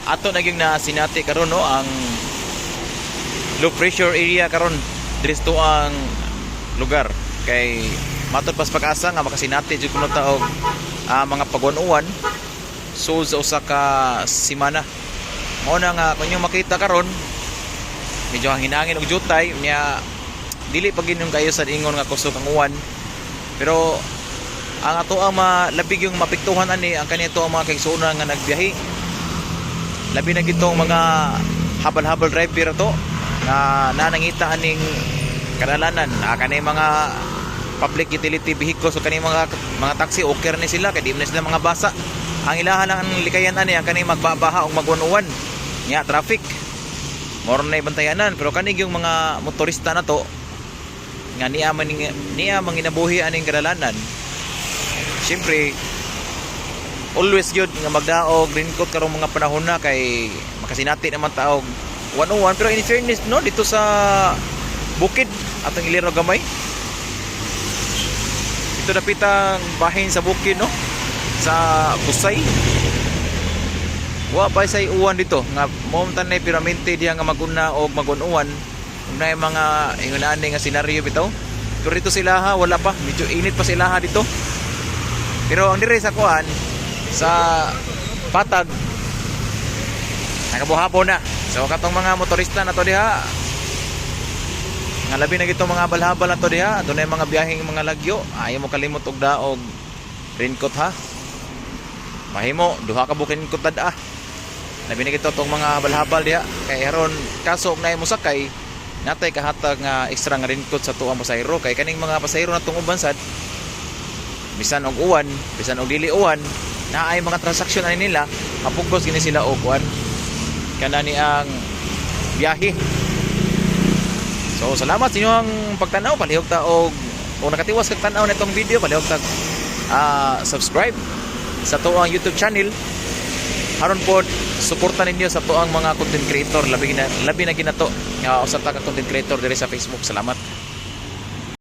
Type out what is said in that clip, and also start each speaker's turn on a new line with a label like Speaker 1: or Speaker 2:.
Speaker 1: ato naging na sinati karon no ang low pressure area karon diri to ang lugar kay matod pas pag-asa nga makasinati jud kuno ta og mga pagwan-uwan so sa usa ka semana mao na nga kun yung makita karon medyo hinangin og jutay nya dili pa ginyong kayo sa ingon nga kusog ang uwan pero ang ato ang malabig yung mapiktuhan ani ang kanito ang mga kaigsuonan nga nagbiyahe labi na gitong mga habal-habal driver to na nanangita aning kadalanan kanay mga public utility vehicles o kanay mga taxi okay ni sila kay di na sila mga basa ang ilahan lang ang likayan ani ang kanay magbabaha o magwan-uwan nya traffic more na ibantayanan pero kanig yung mga motorista na to nga niya manginabuhi aning kadalanan siyempre always yun nga magdaog raincoat karong mga panahon na kay makasinati naman taog 101 pero in fairness no dito sa bukid atong iliro gamay ito dapitang bahin sa bukid no sa Busay wa pa say uwan dito nga mo tanay piramente diha nga maguna og magun-uwan na yung mga ingunaan nga senaryo bitaw pero dito sila ha wala pa medyo init pa sila ha dito pero ang dire sa kuan sa patag nagabuhapon na so katong mga motorista na to diha nga labi na gitong mga balhabal na to diha adunay mga biyaheng mga lagyo ayaw mo kalimot og daog raincoat ha mahimo duha ka bukin ko tada labi na gito tong mga balhabal diha kay aron kaso na mo sakay natay kahatag nga extra nga raincoat sa tuang pasahero kay kaning mga pasahero na tong ubansad bisan og uwan bisan og dili uwan naay mga transaksyon ani nila mapugos gini sila og uwan kanani ang biyahe so salamat sa inyong pagtanaw palihog ta og kung nakatiwas kag tan-aw nitong video palihog ta subscribe sa tuang YouTube channel haron pod suportan ninyo sa tuang mga content creator labi na ginato usa ta ka content creator diri sa Facebook salamat